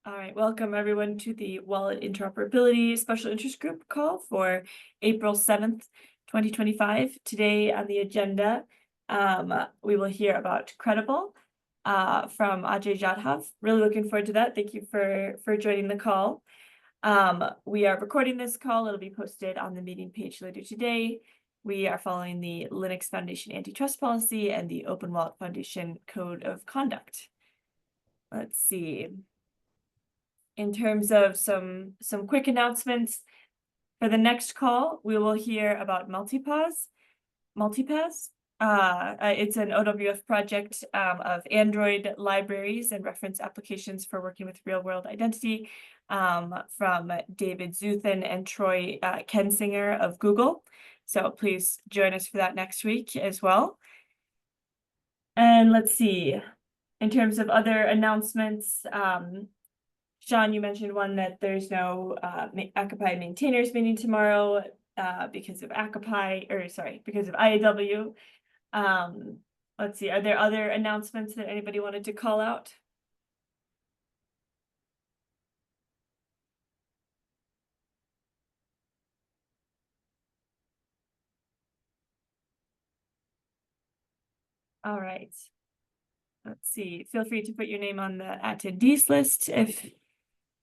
All right, welcome everyone to the Wallet Interoperability Special Interest Group call for April 7th, 2025. Today on the agenda, we will hear about CREDEBL from Ajay Jadhav. Really looking forward to that. Thank you for joining the call. We are recording this call. It'll be posted on the meeting page later today. We are following the Linux Foundation Antitrust Policy and the Open Wallet Foundation Code of Conduct. Let's see. In terms of some quick announcements, for the next call, we will hear about Multipass. It's an OWF project of Android libraries and reference applications for working with real-world identity from David Zuthan and Troy Kensinger of Google. So please join us for that next week as well. And let's see, in terms of other announcements, Sean, you mentioned one that there's no Akapai maintainers meeting tomorrow because of because of IAW. Let's see, are there other announcements that anybody wanted to call out? All right. Let's see, feel free to put your name on the attendees list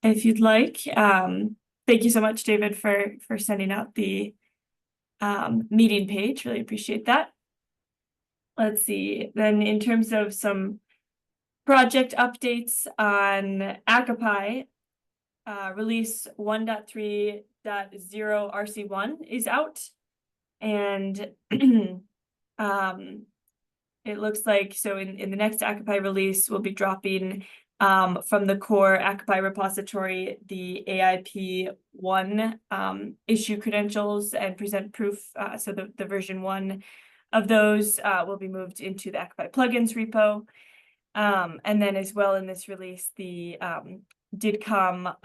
if you'd like. Thank you so much, David, for sending out the meeting page. Really appreciate that. Let's see, then in terms of some project updates on Akapai, release 1.3.0 RC1 is out. And it looks like, so in the next Akapai release, we'll be dropping from the core Akapai repository, the AIP1 issue credentials and present proof. So the version 1 of those will be moved into the Akapai plugins repo. And then as well in this release, the DIDCOM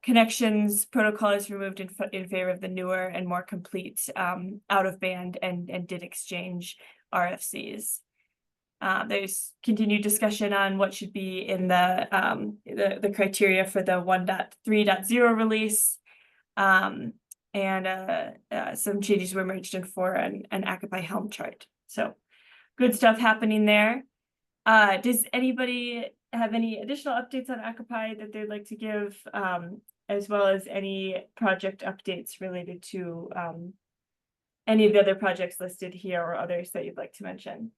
connections protocol is removed in favor of the newer and more complete out-of-band and DID exchange RFCs. There's continued discussion on what should be in the criteria for the 1.3.0 release, and some changes were merged in for an Akapai Helm chart. So good stuff happening there. Does anybody have any additional updates on Akapai that they'd like to give, as well as any project updates related to any of the other projects listed here or others that you'd like to mention?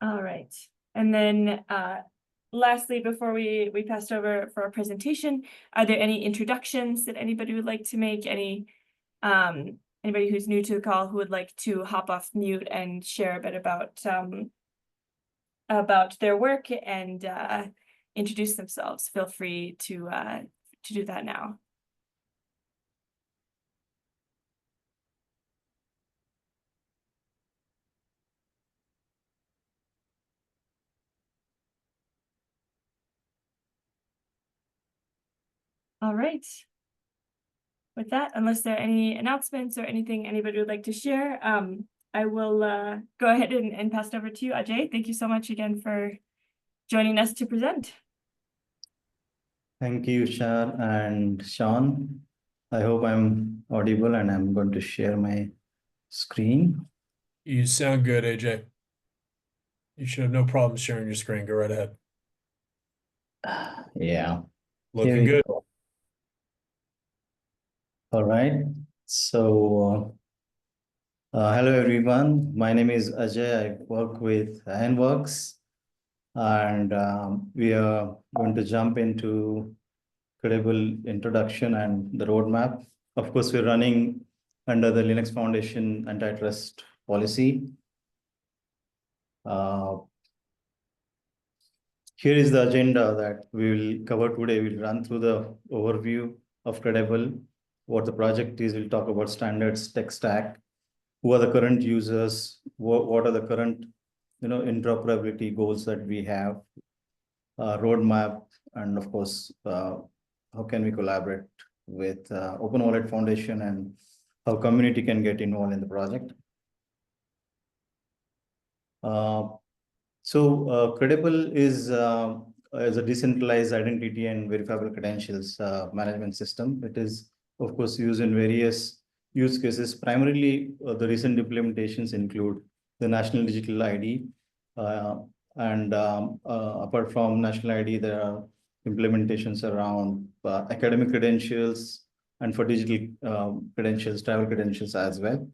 All right. And then lastly, before we passed over for our presentation, are there any introductions that anybody would like to make? Anybody who's new to the call who would like to hop off mute and share a bit about their work and introduce themselves? Feel free to do that now. All right. With that, unless there are any announcements or anything anybody would like to share, I will go ahead and pass it over to you, Ajay. Thank you so much again for joining us to present. Thank you, Shar and Sean. I hope I'm audible and I'm going to share my screen. You sound good, AJ. You should have no problem sharing your screen. Go right ahead. Yeah. Looking good. Go. All right. So, hello everyone. My name is Ajay. I work with Ironworks, and we are going to jump into CREDEBL introduction and the roadmap. Of course, we're running under the Linux Foundation antitrust policy. Here is the agenda that we will cover today. We'll run through the overview of CREDEBL, what the project is. We'll talk about standards, tech stack, who are the current users, what are the current interoperability goals that we have, roadmap, and of course, how can we collaborate with Open Wallet Foundation and how community can get involved in the project. CREDEBL is a decentralized identity and verifiable credentials management system. It is, of course, used in various use cases. Primarily, the recent implementations include the National Digital ID. Apart from National ID, there are implementations around academic credentials and for digital credentials, travel credentials as well.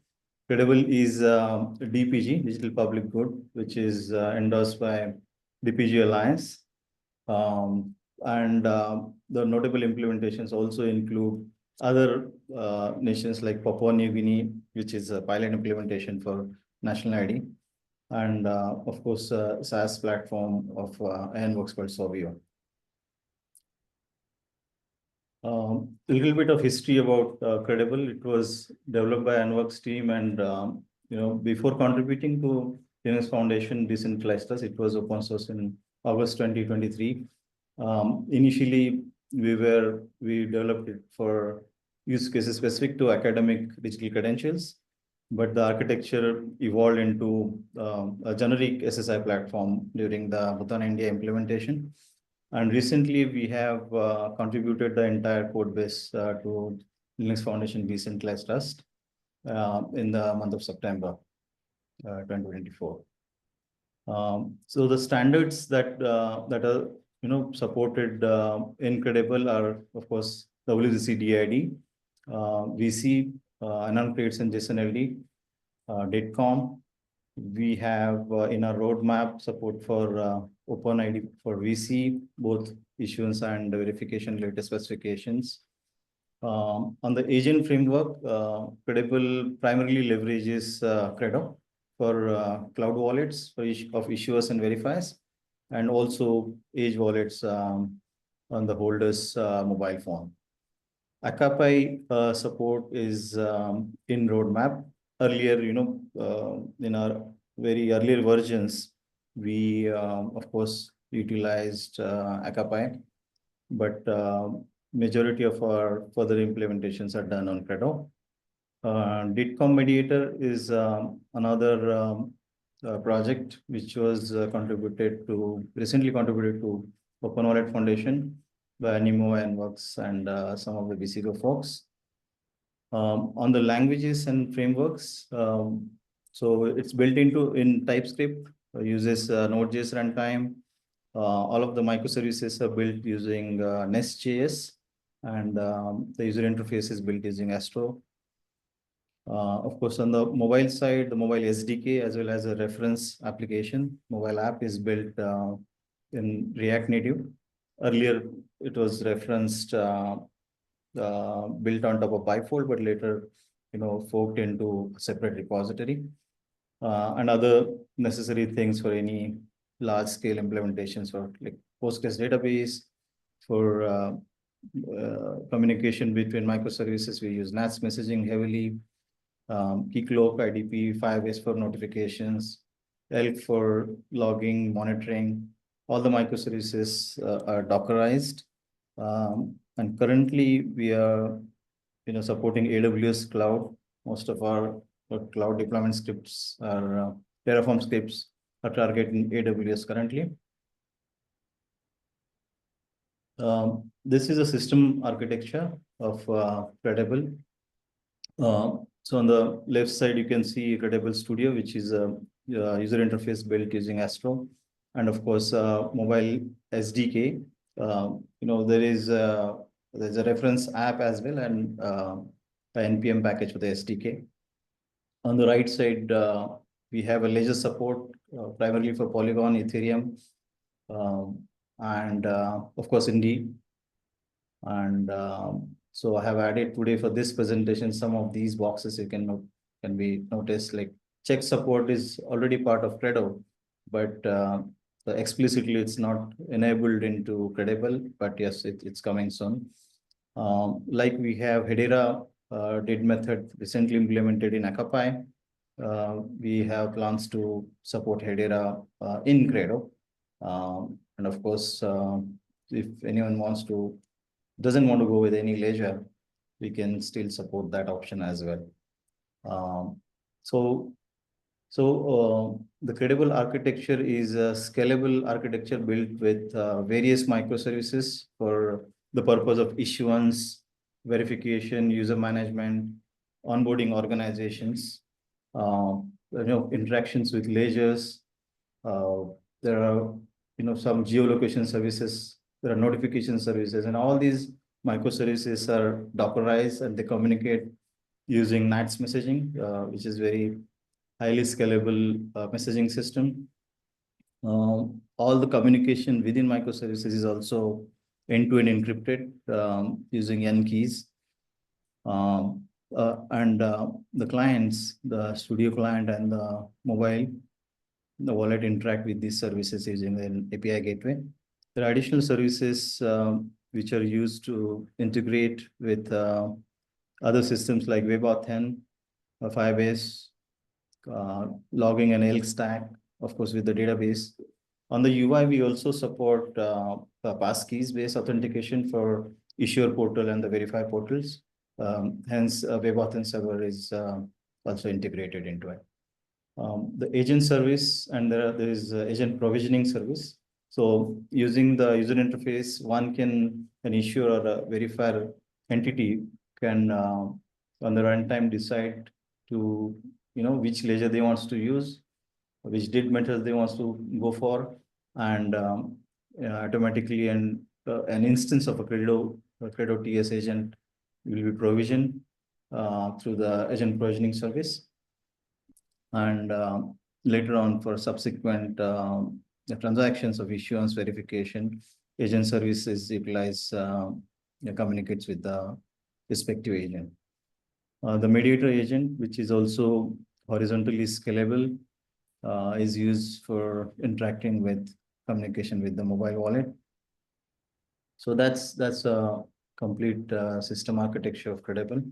CREDEBL is DPG, Digital Public Good, which is endorsed by DPG Alliance. The notable implementations also include other nations like Papua New Guinea, which is a pilot implementation for national ID. And of course, SaaS platform of Ironworks called Sovio. A little bit of history about CREDEBL. It was developed by Ironworks team, and before contributing to Linux Foundation Decentralized Trust, it was open source in August 2023. Initially, we developed it for use cases specific to academic digital credentials, but the architecture evolved into a generic SSI platform during the Bhutan India implementation. And recently, we have contributed the entire code base to Linux Foundation Decentralized Trust in the month of September 2024. So the standards that are supported in CREDEBL are, of course, WCC DID, VC, Uncreates and JSON-LD, DITCOM. We have in our roadmap support for OpenID for VC, both issuance and verification related specifications. On the agent framework, CREDEBL primarily leverages Credo for cloud wallets of issuers and verifiers, and also Edge wallets on the holder's mobile phone. Akapai support is in roadmap. Earlier, in our very earlier versions, we of course utilized Akapai, but majority of our further implementations are done on Credo. DITCOM Mediator is another project which was recently contributed to Open Wallet Foundation by Animo and Works and some of the BCGO folks. On the languages and frameworks, so it's built in TypeScript, uses Node.js runtime. All of the microservices are built using Nest.js, and the user interface is built using Astro. Of course, on the mobile side, the mobile SDK as well as a reference application, mobile app is built in React Native. Earlier, it was referenced built on top of Bifold, but later, forked into a separate repository. And other necessary things for any large-scale implementations for like Postgres database, for communication between microservices, we use NATS messaging heavily, Keycloak, IDP, Firebase for notifications, Elk for logging, monitoring. All the microservices are Dockerized. And currently we are, supporting AWS cloud. Most of our cloud deployment scripts are Terraform scripts are targeting AWS currently. This is a system architecture of CREDEBL. So on the left side, you can see CREDEBL Studio, which is a user interface built using Astro, and of course, mobile SDK. There's a reference app as well, and an NPM package for the SDK. On the right side, we have a ledger support primarily for Polygon, Ethereum, and of course, Indy. And so I have added today for this presentation some of these boxes you can be noticed, like check support is already part of Credo, but explicitly it's not enabled into CREDEBL, but yes, it's coming soon. Like we have Hedera did method recently implemented in Akapai. We have plans to support Hedera in Credo. And of course, if anyone doesn't want to go with any ledger, we can still support that option as well. So the credible architecture is a scalable architecture built with various microservices for the purpose of issuance, verification, user management, onboarding organizations, interactions with ledgers. There are some geolocation services, there are notification services, and all these microservices are Dockerized and they communicate using NATS messaging, which is very highly scalable messaging system. All the communication within microservices is also end-to-end encrypted using N keys. And the clients, the studio client and the mobile, the wallet interact with these services using an API gateway. There are additional services which are used to integrate with other systems like WebAuthn, Firebase, logging and Elk stack, of course, with the database. On the UI, we also support passkeys based authentication for issuer portal and the verify portals. Hence, WebAuthn server is also integrated into it. The agent service and there is agent provisioning service. So using the user interface, an issuer or a verifier entity can on the runtime decide to which ledger they want to use, which did method they want to go for, and automatically an instance of a Credo TS agent will be provisioned through the agent provisioning service. And later on for subsequent the transactions of issuance verification, agent services utilize communicates with the respective agent. The mediator agent, which is also horizontally scalable, is used for interacting with communication with the mobile wallet. So that's a complete system architecture of CREDEBL.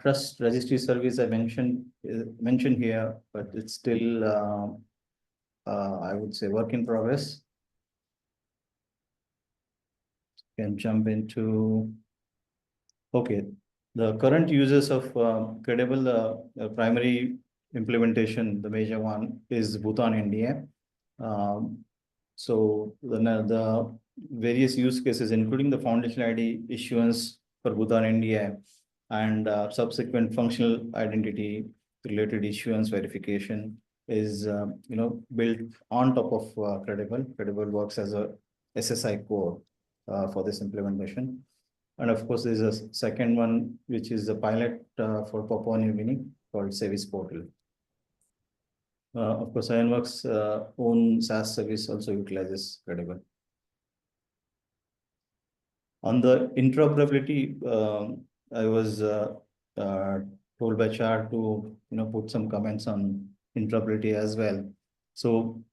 Trust registry service I mentioned here, but it's still I would say work in progress. Can jump into the current users of CREDEBL. Primary implementation, the major one is Bhutan, India. So the various use cases, including the foundation ID issuance for Bhutan, India, and subsequent functional identity related issuance verification is built on top of CREDEBL. CREDEBL works as a SSI core for this implementation. And of course, there's a second one, which is a pilot for Papua New Guinea called Service Portal. Of course, Ironworks' own SaaS service also utilizes CREDEBL. On the interoperability, I was told by Char to put some comments on interoperability as well. So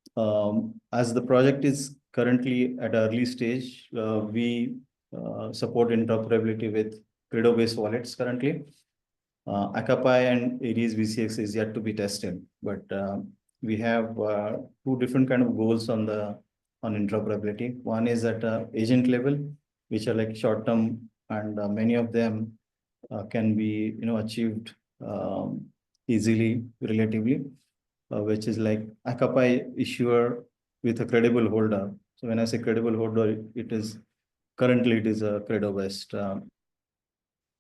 as the project is currently at an early stage, we support interoperability with Credo-based wallets currently. Akapai and Aries VCX is yet to be tested, but we have two different kind of goals on interoperability. One is at agent level, which are like short term, and many of them can be achieved easily, relatively, which is like Akapai issuer with a CREDEBL holder. So when I say CREDEBL holder, currently it is a Credo-based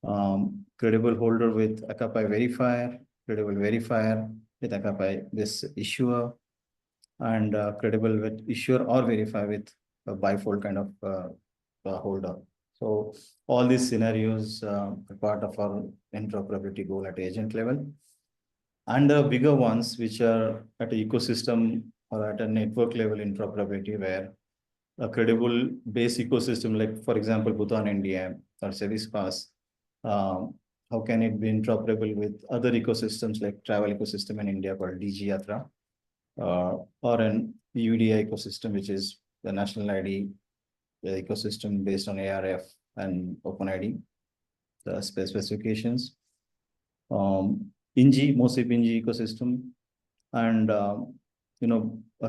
CREDEBL holder with Akapai verifier, CREDEBL verifier with Akapai this issuer, and CREDEBL with issuer or verifier with a bifold kind of holder. So all these scenarios are part of our interoperability goal at agent level. And the bigger ones, which are at an ecosystem or at a network level interoperability, where a credible base ecosystem, like for example, Bhutan, India, or Service Pass, how can it be interoperable with other ecosystems like travel ecosystem in India called DG Yatra, or an UDI ecosystem, which is the national ID ecosystem based on ARF and OpenID, the specifications. INGI, MOSIP INGI ecosystem, and a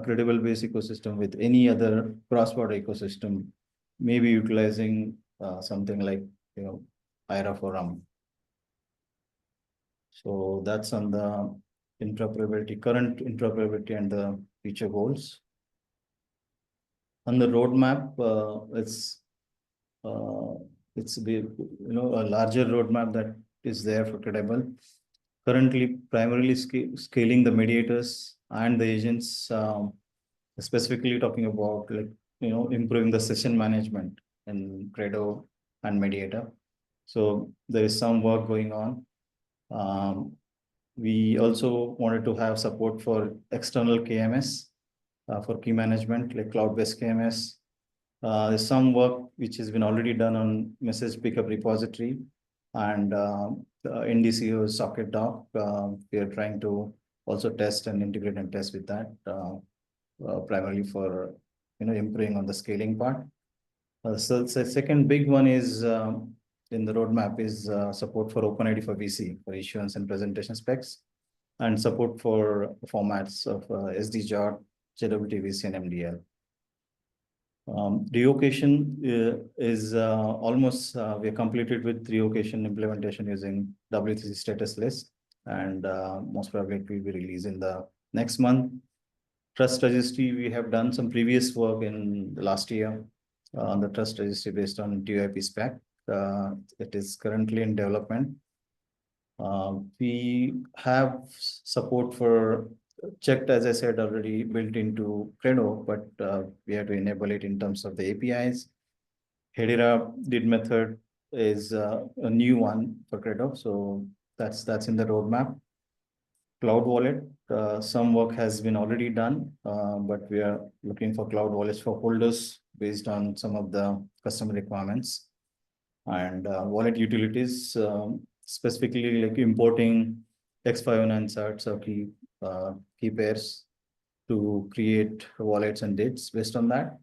credible base ecosystem with any other cross-border ecosystem, maybe utilizing something like, IRA forum. So that's on the interoperability, current interoperability and the future goals. On the roadmap, it's a larger roadmap that is there for CREDEBL. Currently, primarily scaling the mediators and the agents, specifically talking about improving the session management in Credo and Mediator. So there is some work going on. We also wanted to have support for external KMS for key management, like cloud-based KMS. There's some work which has been already done on message pickup repository and NDCO socket doc. We are trying to also test and integrate and test with that, primarily for improving on the scaling part. So the second big one is in the roadmap is support for OpenID for VC for issuance and presentation specs, and support for formats of SD JOT, JWT, VC, and MDL. Revocation is almost we are completed with revocation implementation using W3C status list, and most probably it will be released in the next month. Trust registry, we have done some previous work in the last year on the trust registry based on TOIP spec. It is currently in development. We have support for checked, as I said, already built into Credo, but we have to enable it in terms of the APIs. Hedera did method is a new one for Credo, so that's in the roadmap. Cloud wallet, some work has been already done, but we are looking for cloud wallets for holders based on some of the customer requirements. And wallet utilities, specifically like importing X509 certs or key pairs to create wallets and dates based on that,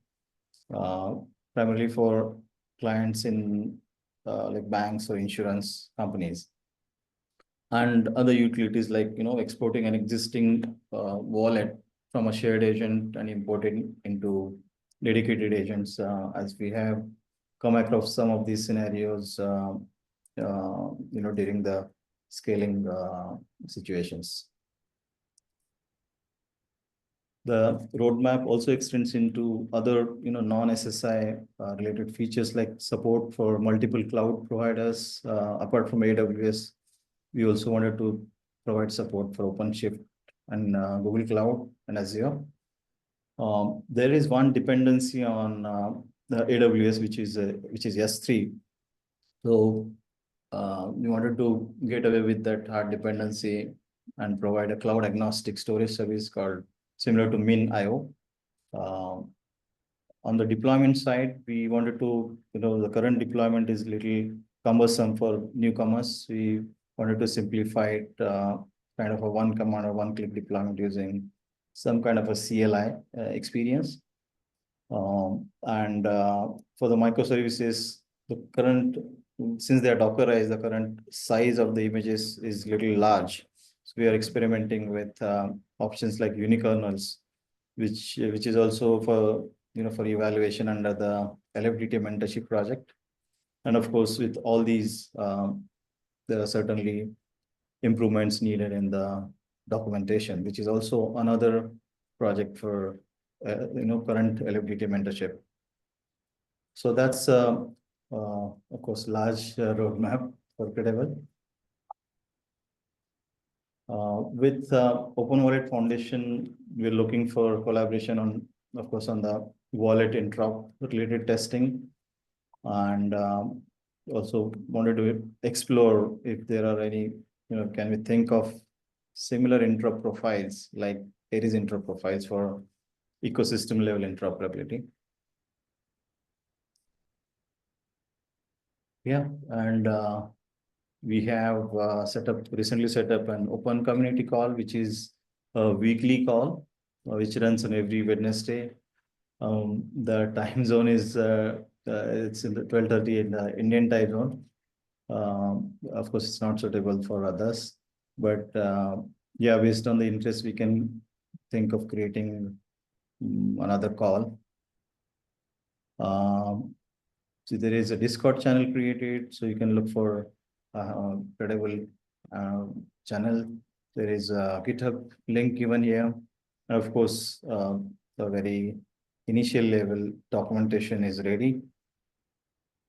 primarily for clients in like banks or insurance companies. And other utilities like exporting an existing wallet from a shared agent and importing into dedicated agents, as we have come across some of these scenarios during the scaling situations. The roadmap also extends into other non-SSI related features like support for multiple cloud providers apart from AWS. We also wanted to provide support for OpenShift and Google Cloud and Azure. There is one dependency on the AWS, which is S3. So we wanted to get away with that hard dependency and provide a cloud agnostic storage service called similar to Min.io. On the deployment side, we wanted to, the current deployment is little cumbersome for newcomers. We wanted to simplify it, kind of a one command or one click deployment using some kind of a CLI experience. And for the microservices, since they are Dockerized, the current size of the images is little large. So we are experimenting with options like unikernels, which is also for for evaluation under the LFDT mentorship project. And of course, with all these, there are certainly improvements needed in the documentation, which is also another project for current LFDT mentorship. So that's of course large roadmap for CREDEBL. With Open Wallet Foundation, we're looking for collaboration on, of course, on the wallet interop related testing, and also wanted to explore if there are any, can we think of similar interop profiles like Aries interop profiles for ecosystem level interoperability. Yeah, and we have recently set up an open community call, which is a weekly call, which runs on every Wednesday. The time zone is it's in the 12:30 in the Indian time zone. Of course, it's not suitable for others, but yeah, based on the interest, we can think of creating another call. So there is a Discord channel created, so you can look for CREDEBL channel. There is a GitHub link given here. And of course, the very initial level documentation is ready.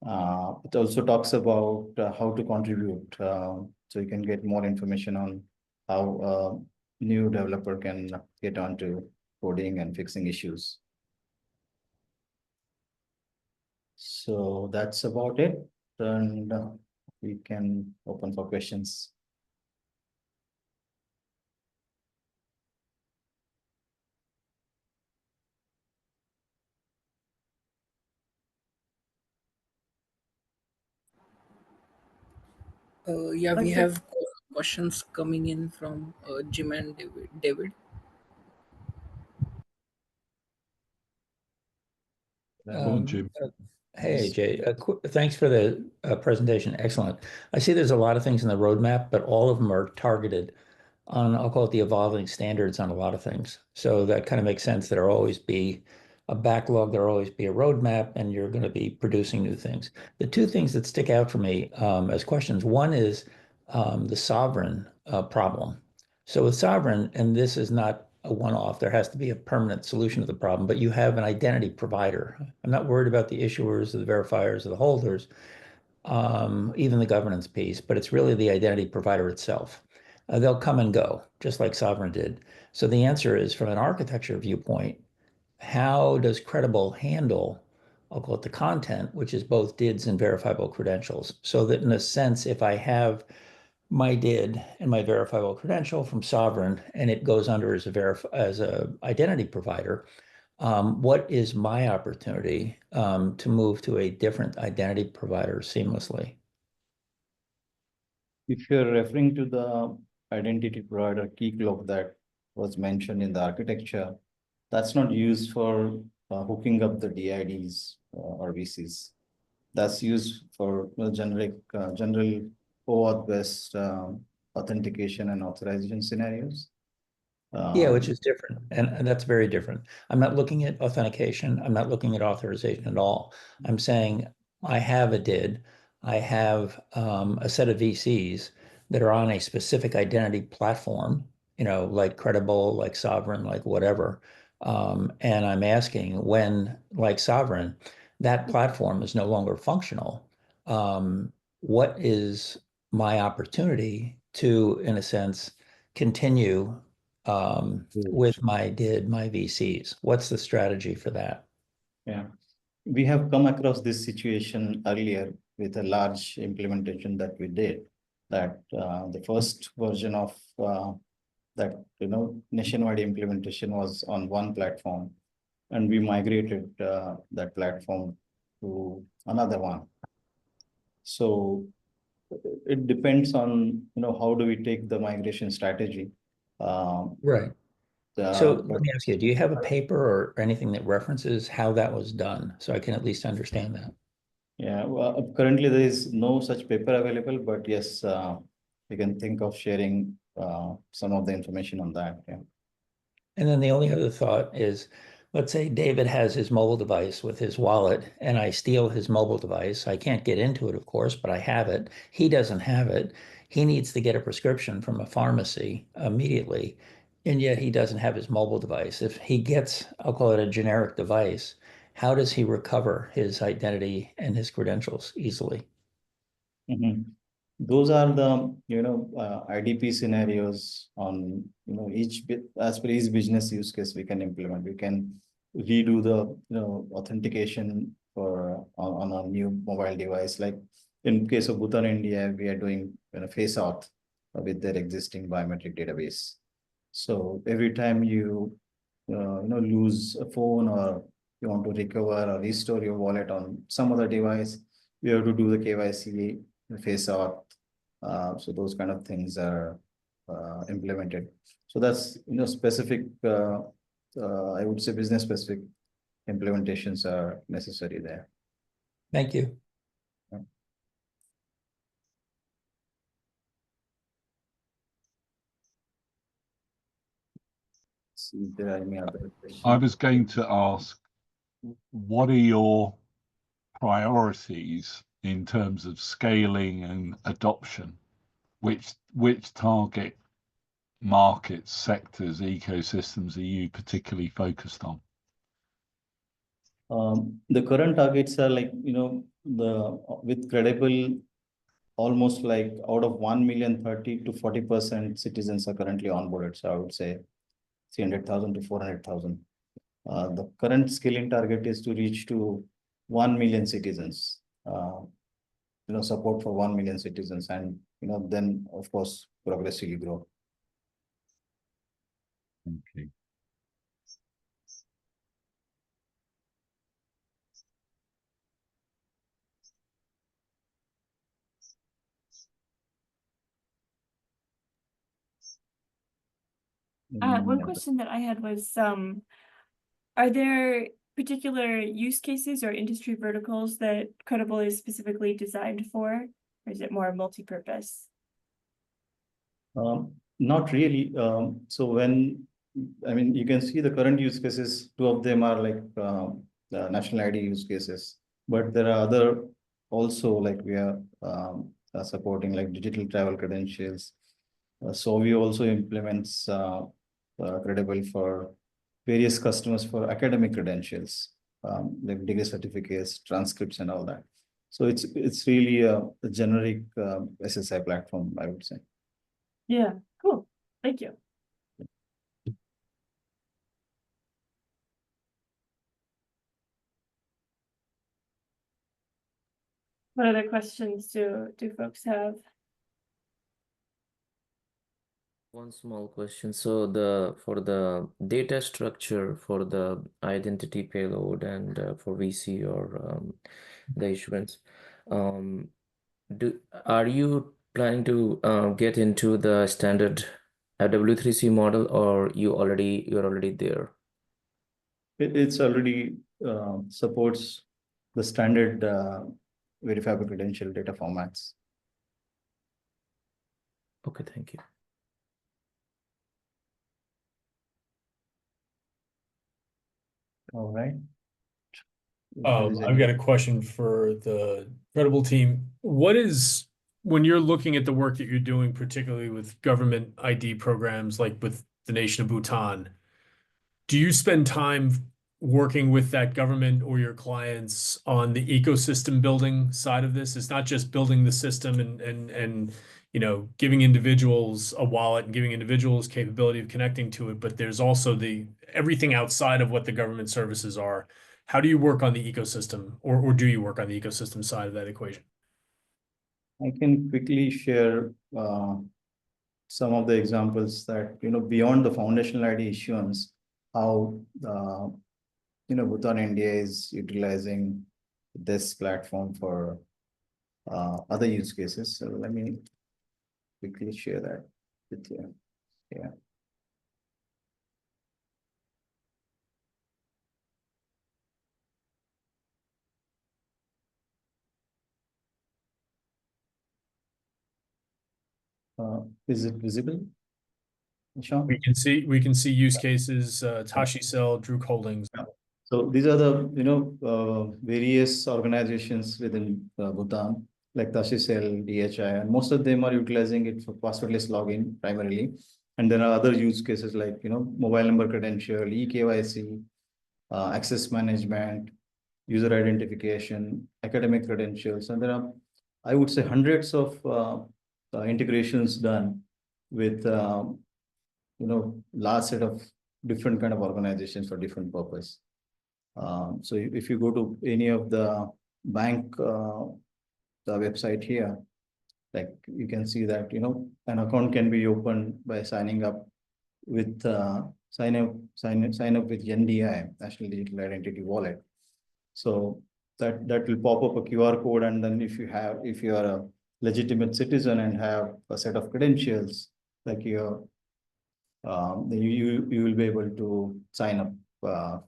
It also talks about how to contribute, so you can get more information on how a new developer can get onto coding and fixing issues. So that's about it, and we can open for questions. Yeah, we Okay. have questions coming in from Jim and David. Go on, Jim. Hey, Jay, thanks for the presentation. Excellent. I see there's a lot of things in the roadmap, but all of them are targeted on, I'll call it the evolving standards on a lot of things. So that kind of makes sense. There'll always be a backlog, there'll always be a roadmap, and you're going to be producing new things. The two things that stick out for me as questions, one is the sovereign problem. So with sovereign, and this is not a one-off, there has to be a permanent solution to the problem, but you have an identity provider. I'm not worried about the issuers, the verifiers, or the holders, even the governance piece, but it's really the identity provider itself. They'll come and go, just like Sovereign did. So the answer is, from an architecture viewpoint, how does CREDEBL handle, I'll call it the content, which is both DIDs and verifiable credentials, so that in a sense, if I have my DID and my verifiable credential from Sovereign, and it goes under as a identity provider, what is my opportunity to move to a different identity provider seamlessly? If you're referring to the identity provider key cloak that was mentioned in the architecture, that's not used for hooking up the DIDs or VCs. That's used for general OAuth-based authentication and authorization scenarios. Yeah, which is different, and that's very different. I'm not looking at authentication. I'm not looking at authorization at all. I'm saying I have a DID. I have a set of VCs that are on a specific identity platform, like CREDEBL, like Sovereign, like whatever. And I'm asking when, like Sovereign, that platform is no longer functional, what is my opportunity to, in a sense, continue with my DID, my VCs? What's the strategy for that? Yeah, we have come across this situation earlier with a large implementation that we did, that the first version of that nationwide implementation was on one platform, and we migrated that platform to another one. So it depends on how do we take the migration strategy. Right. So let me ask you, do you have a paper or anything that references how that was done, so I can at least understand that? Yeah, well, currently there is no such paper available, but yes, we can think of sharing some of the information on that. Yeah. And then the only other thought is, let's say David has his mobile device with his wallet, and I steal his mobile device. I can't get into it, of course, but I have it. He doesn't have it. He needs to get a prescription from a pharmacy immediately, and yet he doesn't have his mobile device. If he gets, I'll call it a generic device, how does he recover his identity and his credentials easily? Those are the IDP scenarios on each bit, as per each business use case we can implement. We can redo the authentication for on a new mobile device. Like in case of Bhutan India, we are doing face auth with their existing biometric database. So every time you lose a phone, or you want to recover or restore your wallet on some other device, you have to do the KYC, face auth. So those kind of things are implemented. So that's specific. I would say business specific implementations are necessary there. Thank you. See if there are any other questions. I was going to ask, what are your priorities in terms of scaling and adoption? Which target markets, sectors, ecosystems are you particularly focused on? The current targets are like, with CREDEBL, almost like out of 1 million, 30 to 40% citizens are currently onboarded. So I would say 300,000 to 400,000. The current scaling target is to reach to 1 million citizens. Support for 1 million citizens, and then of course progressively grow. Okay. One question that I had was, are there particular use cases or industry verticals that CREDEBL is specifically designed for, or is it more multi-purpose? Not really. You can see the current use cases, two of them are like the national ID use cases, but there are other also, like we are supporting like digital travel credentials. So we also implements CREDEBL for various customers for academic credentials, like degree certificates, transcripts, and all that. So it's really a generic SSI platform, I would say. Yeah, cool. Thank you. What other questions do folks have? One small question. So for the data structure for the identity payload and for VC or the issuance, are you planning to get into the standard W3C model, or you're already there? It's already supports the standard verifiable credential data formats. Okay, thank you. All right. I've got a question for the CREDEBL team. When you're looking at the work that you're doing, particularly with government ID programs like with the nation of Bhutan, do you spend time working with that government or your clients on the ecosystem building side of this? It's not just building the system and giving individuals a wallet and giving individuals capability of connecting to it, but there's also everything outside of what the government services are. How do you work on the ecosystem, or do you work on the ecosystem side of that equation? I can quickly share some of the examples that, beyond the foundational ID issuance, how, Bhutan India is utilizing this platform for other use cases. So let me quickly share that with you. Yeah. Is it visible, Sean? We can see use cases, Tashi Cell, Druk Holdings. So these are the various organizations within Bhutan, like Tashisel, DHI, and most of them are utilizing it for passwordless login primarily. And there are other use cases like mobile number credential, eKYC, access management, user identification, academic credentials, and there are, I would say, hundreds of integrations done with large set of different kind of organizations for different purpose. So if you go to any of the bank the website here, like you can see that an account can be opened by signing up with sign up with NDI, National Digital Identity Wallet. So that will pop up a QR code, and then if you are a legitimate citizen and have a set of credentials, like you will be able to sign up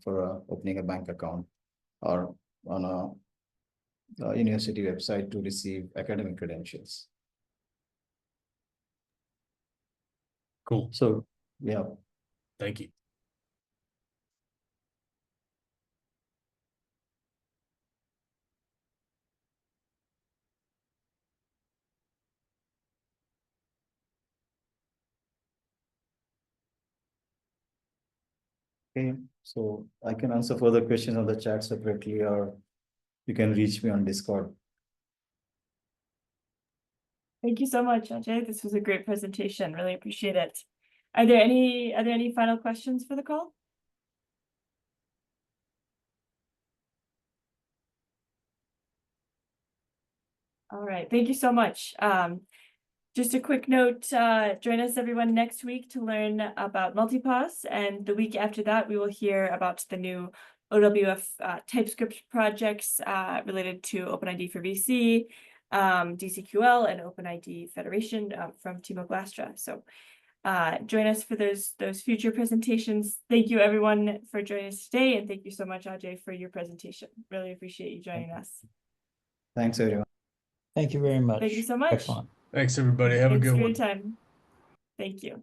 for opening a bank account or on a university website to receive academic credentials. Cool. So, yeah. Thank you. Okay, so I can answer further questions on the chat separately, or you can reach me on Discord. Thank you so much, Ajay. This was a great presentation. Really appreciate it. Are there any final questions for the call? All right, thank you so much. Just a quick note, join us everyone next week to learn about multipass, and the week after that, we will hear about the new OWF TypeScript projects related to OpenID for VC, DCQL, and OpenID Federation from Timo Glastra. So join us for those future presentations. Thank you everyone for joining us today, and thank you so much, Ajay, for your presentation. Really appreciate you joining us. Thanks, everyone. Thank you very much. Thank you so much. Excellent. Thanks, everybody. Have a Thanks good for your one. time. Thank you.